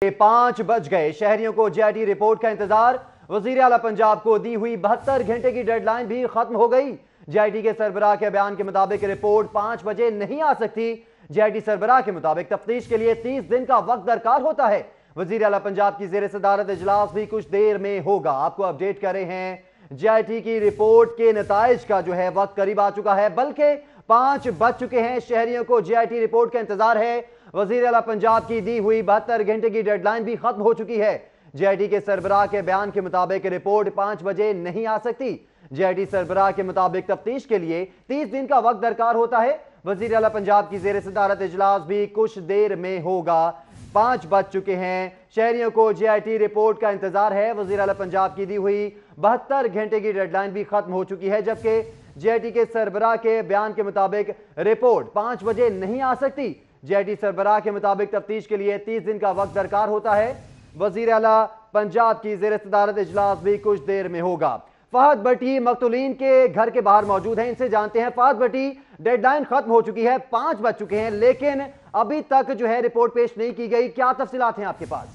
5 बज गए। शहरियों को जेआईटी रिपोर्ट का इंतजार। वजीर आला पंजाब को दी हुई 72 घंटे की डेडलाइन भी खत्म हो गई। जेआईटी के सरबराह के बयान के मुताबिक रिपोर्ट 5 बजे नहीं आ सकती। जेआईटी सरबराह के मुताबिक तफ्तीश के लिए 30 दिन का वक्त दरकार होता है। वजीर आला पंजाब की जेर सदारत इजलास भी कुछ देर में होगा। आपको अपडेट कर रहे हैं, जेआईटी की रिपोर्ट के नताइज का जो है वक्त करीब आ चुका है, बल्कि 5 बज चुके हैं। शहरियों को जेआईटी रिपोर्ट का इंतजार है। वजीर आला पंजाब की दी हुई 72 घंटे की डेडलाइन भी खत्म हो चुकी है। जेआईटी के सरबराह के बयान के मुताबिक रिपोर्ट 5 बजे नहीं आ सकती। जेआईटी सरबराह के मुताबिक तफ्तीश के लिए 30 दिन का वक्त दरकार होता है। वजीर आला पंजाब की जेर सदारत इजलास भी कुछ देर में होगा। 5 बज चुके हैं। शहरियों को जेआईटी रिपोर्ट का इंतजार है। वजीर आला पंजाब की दी हुई 72 घंटे की डेडलाइन भी खत्म हो चुकी है, जबकि जेआईटी के सरबराह के बयान के मुताबिक रिपोर्ट 5 बजे नहीं आ सकती। जेआईटी सरबराह के मुताबिक तफ्तीश के लिए 30 दिन का वक्त दरकार होता है। वजीर आला पंजाब की जेर सदारत इजलास भी कुछ देर में होगा। फहद भट्टी मकतूलीन के घर के बाहर मौजूद हैं, इनसे जानते हैं। फहद भट्टी, डेडलाइन खत्म हो चुकी है, 5 बज चुके हैं, लेकिन अभी तक जो है रिपोर्ट पेश नहीं की गई। क्या तफसीलात हैं आपके पास?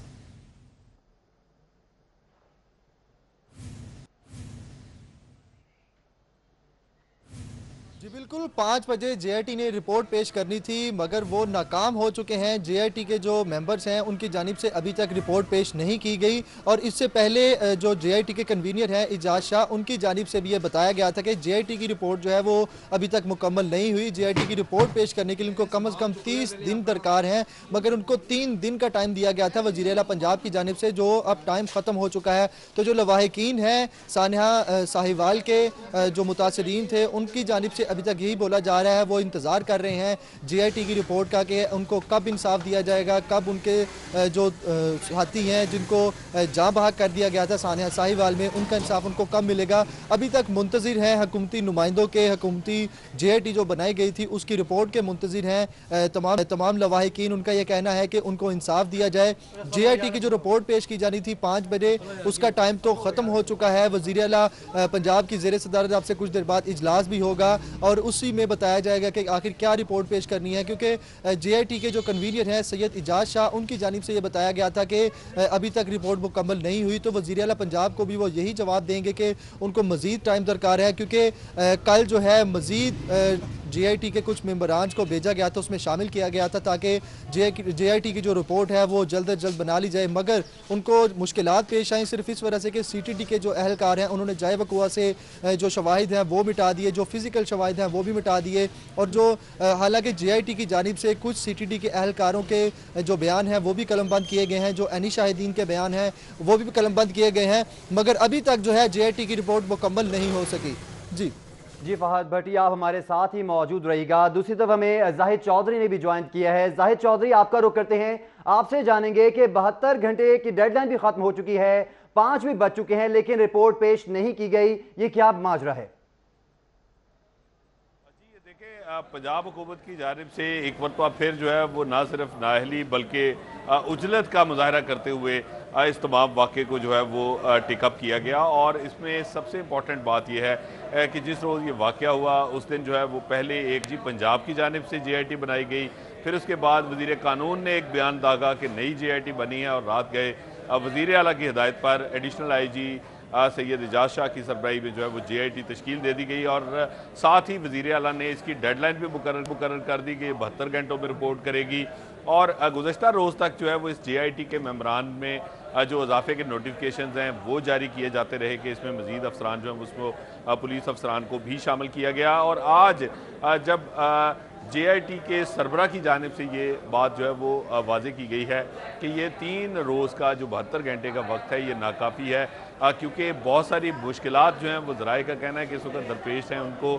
जी बिल्कुल, 5 बजे जेआईटी ने रिपोर्ट पेश करनी थी, मगर वो नाकाम हो चुके हैं। जेआईटी के जो मेंबर्स हैं उनकी जानिब से अभी तक रिपोर्ट पेश नहीं की गई, और इससे पहले जो जेआईटी के कन्वीनियर हैं इजाज शाह, उनकी जानिब से भी ये बताया गया था कि जेआईटी की रिपोर्ट जो है वो अभी तक मुकम्मल नहीं हुई। जेआईटी की रिपोर्ट पेश करने के लिए उनको कम अज़ कम 30 दिन दरकार हैं, मगर उनको 3 दिन का टाइम दिया गया था वज़ीर आला पंजाब की जानिब से, जो अब टाइम ख़त्म हो चुका है। तो जो लवाहिकीन हैं सानिया साहिवाल के जो मुतासरीन थे, उनकी जानिब से अभी तक यही बोला जा रहा है, वो इंतज़ार कर रहे हैं जेआईटी की रिपोर्ट का कि उनको कब इंसाफ दिया जाएगा, कब उनके जो साथी हैं जिनको जाँ बहक कर दिया गया था सानिया साहिवाल में, उनका इंसाफ उनको कब मिलेगा। अभी तक मुंतज़िर हैं हुकूमती नुमाइंदों के, हुकूमती जेआईटी जो बनाई गई थी उसकी रिपोर्ट के मुंतज़िर हैं तमाम लवाहिकीन। उनका यह कहना है कि उनको इंसाफ दिया जाए। जेआईटी की जो रिपोर्ट पेश की जानी थी 5 बजे, उसका टाइम तो ख़त्म हो चुका है। वज़ीर आला पंजाब की ज़ेर सदारत आपसे कुछ देर बाद इजलास भी होगा और उसी में बताया जाएगा कि आखिर क्या रिपोर्ट पेश करनी है, क्योंकि जेआईटी के जो कन्वीनियर हैं सैयद इजाज शाह, उनकी जानिब से ये बताया गया था कि अभी तक रिपोर्ट मुकम्मल नहीं हुई। तो वज़ीर आला पंजाब को भी वो यही जवाब देंगे कि उनको मज़ीद टाइम दरकार है, क्योंकि कल जो है मज़ीद जेआईटी के कुछ मेंबरान को भेजा गया था, उसमें शामिल किया गया था ताकि जेआईटी की जो रिपोर्ट है वो जल्द अज जल्द बना ली जाए, मगर उनको मुश्किलात पेश आई सिर्फ इस वजह से कि सीटीडी के जो अहलकार हैं उन्होंने जाए वकुआ से जो शवाहिद हैं वो मिटा दिए, जो फिजिकल शवाहिद हैं वो भी मिटा दिए, और जो हालांकि जेआईटी की जानिब से कुछ सीटीडी के अहलकारों के जो बयान हैं वो भी कलमबंद किए गए हैं, जो एनी शाहिदीन के बयान हैं वो भी कलमबंद किए गए हैं, मगर अभी तक जो है जेआईटी की रिपोर्ट मुकम्मल नहीं हो सकी। जी फहद भट्टी, आप हमारे साथ ही मौजूद रहिएगा। दूसरी तरफ हमें जाहिद चौधरी ने भी ज्वाइन किया है। जाहिद चौधरी, आपका रुख करते हैं, आपसे जानेंगे कि 72 घंटे की डेडलाइन भी खत्म हो चुकी है, 5 भी बज चुके हैं, लेकिन रिपोर्ट पेश नहीं की गई, ये क्या माजरा है? पंजाब हुकूमत की जानिब से एक मरतबा फिर जो है वो ना सिर्फ नाअहली बल्कि उजलत का मुजाहरा करते हुए इस तमाम वाक़े को जो है वो टेकअप किया गया। और इसमें सबसे इम्पॉर्टेंट बात यह है कि जिस रोज़ ये वाक़या हुआ उस दिन जो है वो पहले एक जी पंजाब की जानिब से जेआईटी बनाई गई, फिर उसके बाद वज़ीर कानून ने एक बयान दागा कि नई जेआईटी बनी है, और रात गए वज़ीर आला की हिदायत पर एडिशनल आईजी सैयद इजाज शाह की सरबराही में जो है वो जेआईटी तश्कील दे दी गई, और साथ ही वज़ीर आला ने इसकी डेडलाइन भी मुकर्रर कर दी कि 72 घंटों में रिपोर्ट करेगी। और गुज़श्ता रोज़ तक जो है वो इस जेआईटी के मेम्बरान में जो इजाफे के नोटिफिकेशन हैं वो जारी किए जाते रहे कि इसमें मज़ीद अफसरान जो हैं उसको पुलिस अफसरान को भी शामिल किया गया। और आज जब जेआईटी के सरबराह की जानिब से ये बात जो है वो वाज़ेह की गई है कि ये 3 रोज़ का जो 72 घंटे का वक्त है ये नाकाफ़ी है, क्योंकि बहुत सारी मुश्किलात जो हैं वो ज़राए का कहना है कि इस वक्त दरपेश हैं उनको।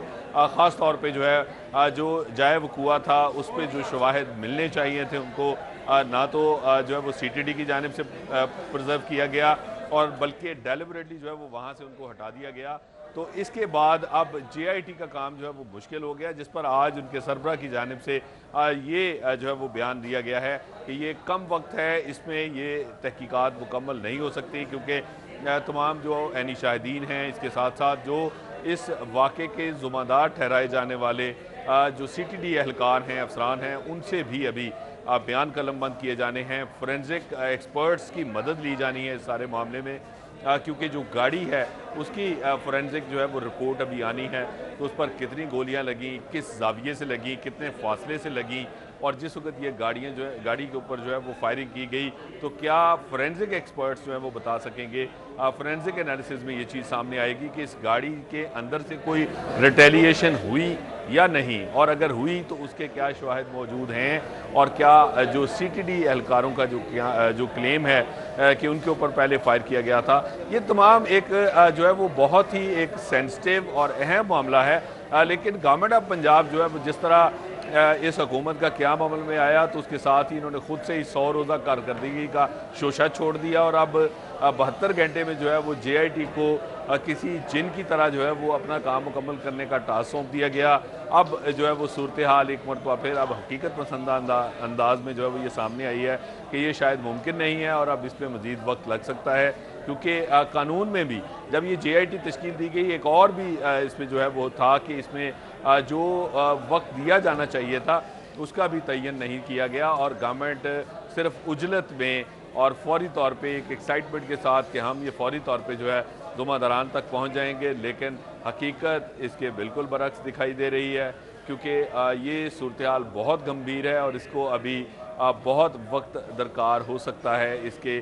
ख़ास तौर पे जो है जो जाए वक़ुआ था उस पर जो शवाहिद मिलने चाहिए थे उनको ना तो जो है वो सीटीडी की जानिब से प्रिजर्व किया गया, और बल्कि डेलिबरेटली जो है वो वहाँ से उनको हटा दिया गया। तो इसके बाद अब जेआईटी का काम जो है वो मुश्किल हो गया, जिस पर आज उनके सरबराह की जानिब से ये जो है वो बयान दिया गया है कि ये कम वक्त है, इसमें ये तहकीकात मुकम्मल नहीं हो सकती, क्योंकि तमाम जो एनी शाहिदीन हैं, इसके साथ साथ जो इस वाक़े के ज़िम्मेदार ठहराए जाने वाले जो CTD एहलकार हैं, अफसरान हैं, उनसे भी अभी बयान कलमबंद किए जाने हैं। फोरेंसिक एक्सपर्ट्स की मदद ली जानी है इस सारे मामले में, क्योंकि जो गाड़ी है उसकी फोरेंसिक जो है वो रिपोर्ट अभी आनी है। तो उस पर कितनी गोलियां लगीं, किस जाविये से लगीं, कितने फासले से लगीं, और जिस वक्त ये गाड़ियाँ जो है, गाड़ी के ऊपर जो है वो फायरिंग की गई, तो क्या फोरेंसिक एक्सपर्ट्स जो है वो बता सकेंगे। फोरेंसिक एनालिसिस में ये चीज़ सामने आएगी कि इस गाड़ी के अंदर से कोई रिटेलिएशन हुई या नहीं, और अगर हुई तो उसके क्या शवाहिद मौजूद हैं, और क्या जो CTD एहलकारों का जो क्लेम है कि उनके ऊपर पहले फायर किया गया था, ये तमाम एक जो है वो बहुत ही एक सेंसिटिव और अहम मामला है। लेकिन गवर्नमेंट ऑफ पंजाब जो है वो जिस तरह इस हुकूमत का क़याम अमल में आया, तो उसके साथ ही इन्होंने खुद से ही 100 रोज़ा कारकर्दगी का शोशा छोड़ दिया, और अब 72 घंटे में जो है वो JIT को किसी जिन की तरह जो है वो अपना काम मुकम्मल करने का टास्क सौंप दिया गया। अब जो है वो सूरत हाल एक मरतबा फिर अब हकीकत पसंद अंदाज में जो है वो ये सामने आई है कि ये शायद मुमकिन नहीं है, और अब इस पर मज़ीद वक्त लग सकता है, क्योंकि कानून में भी जब ये JIT तश्कील दी गई, एक और भी इसमें जो है वो था कि इसमें जो वक्त दिया जाना चाहिए था उसका भी तयन नहीं किया गया, और गवर्नमेंट सिर्फ उजलत में और फौरी तौर पे एक एक्साइटमेंट के साथ कि हम ये फौरी तौर पे जो है जुमादारान तक पहुंच जाएंगे, लेकिन हकीकत इसके बिल्कुल बरक्स दिखाई दे रही है, क्योंकि ये सूरत हाल बहुत गंभीर है और इसको अभी बहुत वक्त दरकार हो सकता है इसके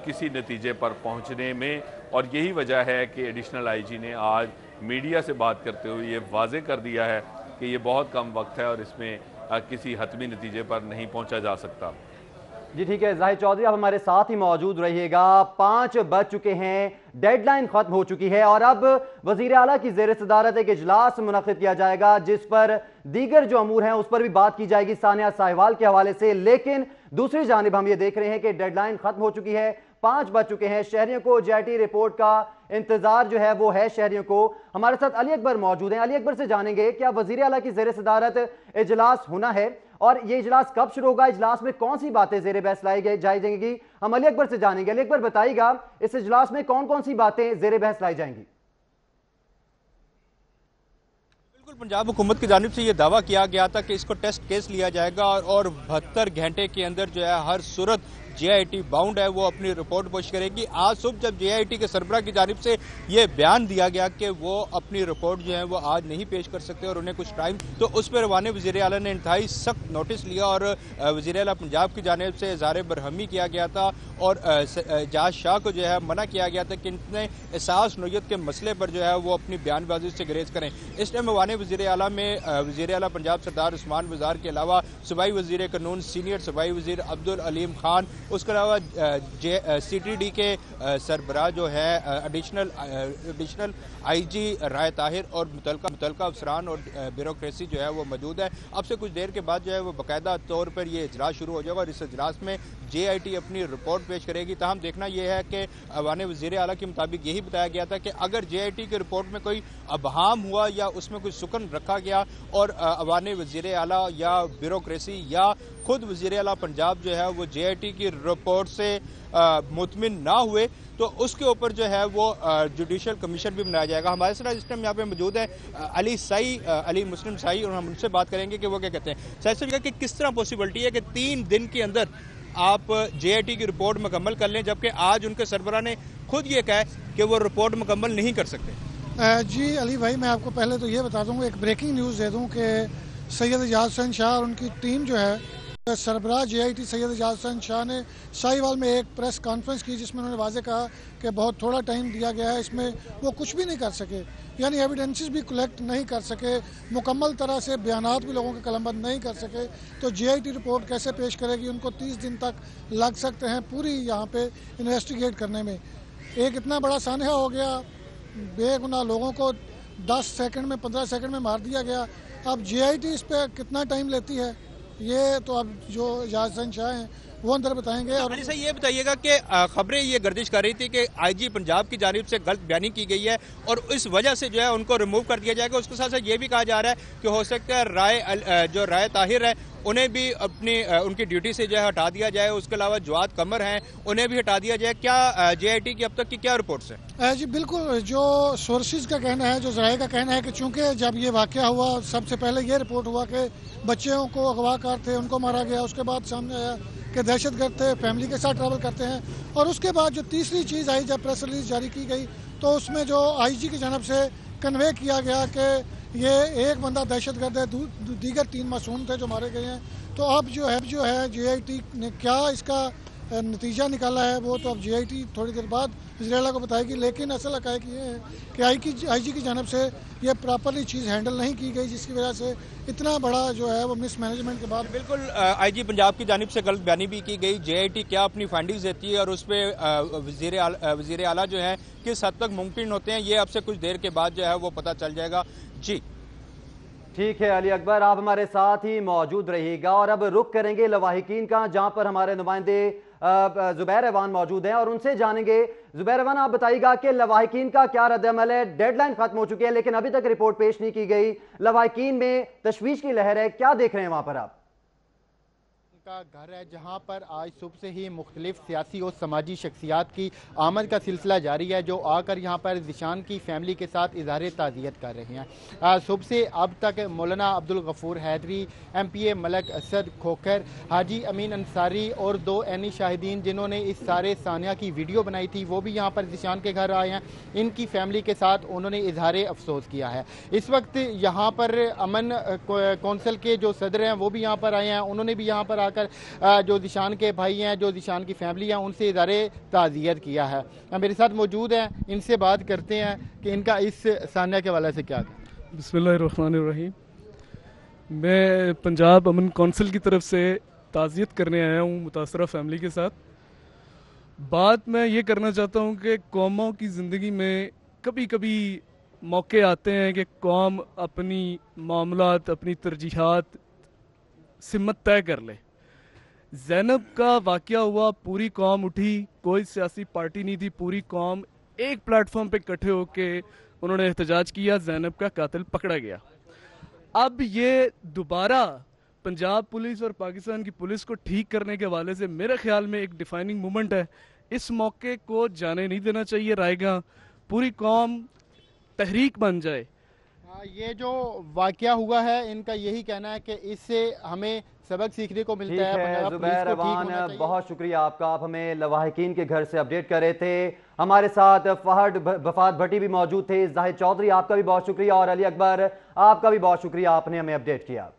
किसी नतीजे पर पहुंचने में। और यही वजह है कि एडिशनल IG ने आज मीडिया से बात करते हुए ये वाजे कर दिया है कि ये बहुत कम वक्त है और इसमें किसी हतमी नतीजे पर नहीं पहुंचा जा सकता। जी ठीक है, जाहिद चौधरी आप हमारे साथ ही मौजूद रहिएगा। 5 बज चुके हैं, डेडलाइन खत्म हो चुकी है, और अब वजीर आला की ज़ेर सदारत एक इजलास मुनक़िद किया जाएगा जिस पर दीगर जो अमूर हैं उस पर भी बात की जाएगी सानिया साहिवाल के हवाले से। लेकिन दूसरी जानिब हम ये देख रहे हैं कि डेडलाइन खत्म हो चुकी है, 5 बज चुके हैं, शहरियों को JIT रिपोर्ट का इंतजार जो है वो है शहरियों को। हमारे साथ अली अकबर मौजूद हैं, अली अकबर से जानेंगे क्या वजीर आला की ज़ेर सदारत इजलास होना है, और ये इजलास कब शुरू होगा, इजलास में कौन सी बातें ज़ेर बहस लाई जाएंगी, हम अली अकबर से जानेंगे। अली अकबर बताइएगा इस इजलास में कौन कौन सी बातें ज़ेर बहस लाई जाएंगी। बिल्कुल, पंजाब हुकूमत की जानिब से ये दावा किया गया था कि इसको टेस्ट केस लिया जाएगा और 72 घंटे के अंदर जो है हर सूरत JIT बाउंड है वो अपनी रिपोर्ट पेश करेगी। आज सुबह जब JIT के सरबराह की जानिब से ये बयान दिया गया कि वो अपनी रिपोर्ट जो है वो आज नहीं पेश कर सकते और उन्हें कुछ टाइम, तो उस पर रवाने वज़ीर आला ने इंतहाई सख्त नोटिस लिया और वज़ीर आला पंजाब की जानिब से इज़हार बरहमी किया गया था और एजाज शाह को जो है मना किया गया था कि इतने एहसास नोयत के मसले पर जो है वो अपनी बयानबाजी से गुरेज करें। इस टाइम रवाने वज़ीर आला में वज़ीर आला पंजाब सरदार उस्मान वज़ार के अलावा सूबाई वज़ीर कानून सीनियर सूबाई वज़ीर अब्दुल अलीम खान, उसके अलावा CTD के सरबराह जो है एडिशनल IG राय ताहिर और मुतलका अफसरान और ब्यूरोक्रेसी जो है वो मौजूद है। अब से कुछ देर के बाद जो है वो बाकायदा तौर पर ये इजलास शुरू हो जाएगा और इस इजलास में JIT अपनी रिपोर्ट पेश करेगी। ताहम देखना यह है कि अवाने वज़ीर आला के मुताबिक यही बताया गया था कि अगर JIT की रिपोर्ट में कोई अबहाम हुआ या उसमें कोई सुकन रखा गया और अवाने वज़ीर आला या ब्यूरोक्रेसी या खुद वज़ीर आला पंजाब जो है वो JIT की रिपोर्ट से मुतमिन ना हुए तो उसके ऊपर जो है वो जुडिशल कमीशन भी बनाया जाएगा। हमारे साथ इस टाइम यहाँ पे मौजूद है अली मुस्लिम साई और हम उनसे बात करेंगे कि वो क्या कहते हैं। साई साहब कि किस तरह पॉसिबिलिटी है कि 3 दिन के अंदर आप JIT की रिपोर्ट मुकम्मल कर लें, जबकि आज उनके सरबराह ने खुद ये कहा कि वो रिपोर्ट मुकम्मल नहीं कर सकते। जी अली भाई, मैं आपको पहले तो ये बता दूँ, एक ब्रेकिंग न्यूज़ दे दूँ कि सैयद एजाज हुसैन शाह और उनकी टीम जो है सरबराह JIT सैयद एजाज हुसैन शाह ने साहिवाल में एक प्रेस कॉन्फ्रेंस की जिसमें उन्होंने वाजे कहा कि बहुत थोड़ा टाइम दिया गया है, इसमें वो कुछ भी नहीं कर सके, यानी एविडेंसेस भी कलेक्ट नहीं कर सके, मुकम्मल तरह से बयानात भी लोगों के कलमबंद नहीं कर सके, तो JIT रिपोर्ट कैसे पेश करेगी। उनको 30 दिन तक लग सकते हैं पूरी यहाँ पे इन्वेस्टिगेट करने में। एक इतना बड़ा सानहा हो गया, बेगुनाह लोगों को 10 सेकंड में 15 सेकंड में मार दिया गया। अब JIT इस पर कितना टाइम लेती है ये तो अब जो एजाज हुसैन शाह हैं वो अंदर बताएंगे। और अली साहब ये बताइएगा कि खबरें ये गर्दिश कर रही थी कि आईजी पंजाब की जानिब से गलत बयानी की गई है और इस वजह से जो है उनको रिमूव कर दिया जाएगा। उसके साथ साथ ये भी कहा जा रहा है कि हो सकता है जो राय ताहिर है उन्हें भी अपनी उनकी ड्यूटी से जो है हटा दिया जाए। उसके अलावा जवाद कमर हैं उन्हें भी हटा दिया जाए। क्या जेआईटी की अब तक की क्या रिपोर्ट्स हैं? जी बिल्कुल, जो सोर्सेज का कहना है, जो जराये का कहना है कि चूंकि जब ये वाकया हुआ सबसे पहले ये रिपोर्ट हुआ कि बच्चों को अगवाकार थे उनको मारा गया, उसके बाद सामने आया कि दहशतगर्द थे, फैमिली के साथ ट्रैवल करते हैं, और उसके बाद जो तीसरी चीज़ आई जब प्रेस रिलीज जारी की गई तो उसमें जो आईजी की जानब से कन्वे किया गया कि ये एक बंदा दहशतगर्द है, दीगर 3 मासूम थे जो मारे गए हैं। तो अब जो है जेआईटी ने क्या इसका नतीजा निकाला है वो तो अब जेआईटी थोड़ी देर बाद वज़ीर-ए-आला को बताएगी। लेकिन असल हक़ाइक़ ये है कि आईजी की जानब से ये प्रॉपरली चीज़ हैंडल नहीं की गई, जिसकी वजह से इतना बड़ा जो है वो मिसमैनेजमेंट के बाद बिल्कुल आईजी पंजाब की जानिब से गलत बयानी भी की गई। जेआईटी क्या अपनी फाइंडिंग्स देती है और उस पर वज़ीर आला जो है किस हद तक मुमकिन होते हैं, ये अब से कुछ देर के बाद जो है वो पता चल जाएगा। जी ठीक है अली अकबर, आप हमारे साथ ही मौजूद रहिएगा और अब रुख करेंगे लवाहिकीन का, जहां पर हमारे नुमाइंदे जुबैर ऐवान मौजूद हैं और उनसे जानेंगे। जुबैर ऐवान, आप बताइएगा कि लवाहिकीन का क्या रद्द-ए-अमल है? डेडलाइन खत्म हो चुकी है लेकिन अभी तक रिपोर्ट पेश नहीं की गई। लवाहिकीन में तशवीश की लहर है, क्या देख रहे हैं वहां पर आप? का घर है जहां पर आज सुबह से ही मुख्तलिफ सियासी और समाजी शख्सियात की आमद का सिलसिला जारी है, जो आकर यहां पर ज़िशान की फैमिली के साथ इजहार ताज़ियत कर रहे हैं। सुबह से अब तक मौलाना अब्दुल गफूर हैदरी, MPA मलक असद खोखर, हाजी अमीन अंसारी और 2 ऐनी शाहिदीन जिन्होंने इस सारे सानिया की वीडियो बनाई थी वो भी यहाँ पर ज़िशान के घर आए हैं। इनकी फैमिली के साथ उन्होंने इजहार अफसोस किया है। इस वक्त यहाँ पर अमन कौंसिल के जो सदर हैं वो भी यहाँ पर आए हैं, उन्होंने भी यहाँ पर जो ज़िशान के भाई हैं, जो ज़िशान की फैमिली हैं, उनसे इज़हारे ताज़ियत किया है। मेरे साथ मौजूद हैं, इनसे बात करते हैं कि इनका इस सानिया के हवाले से क्या है। बिस्मिल्लाहिर्रहमानिर्रहीम। मैं पंजाब अमन कौंसिल की तरफ से ताज़ियत करने आया हूँ मुतासरा फैमिली के साथ। बात मैं ये करना चाहता हूँ कि कौमों की ज़िंदगी में कभी कभी मौके आते हैं कि कौम अपनी मामलात, अपनी तरजीहात सिमत तय कर ले। ज़ैनब का वाक़या हुआ, पूरी कौम उठी, कोई सियासी पार्टी नहीं थी, पूरी कौम एक प्लेटफॉर्म पे इकट्ठे होके उन्होंने एहतजाज किया, ज़ैनब का कातिल पकड़ा गया। अब ये दोबारा पंजाब पुलिस और पाकिस्तान की पुलिस को ठीक करने के हवाले से मेरे ख्याल में एक डिफाइनिंग मोमेंट है। इस मौके को जाने नहीं देना चाहिए रायगा, पूरी कौम तहरीक बन जाए। ये जो वाक़या हुआ है इनका यही कहना है कि इससे हमें सबक सीखने को मिलता है। जुबैर ऐवान, बहुत शुक्रिया आपका, आप हमें लवाहिकीन के घर से अपडेट कर रहे थे। हमारे साथ वफाद भट्टी भी मौजूद थे। जाहिद चौधरी, आपका भी बहुत शुक्रिया और अली अकबर आपका भी बहुत शुक्रिया, आपने हमें अपडेट किया।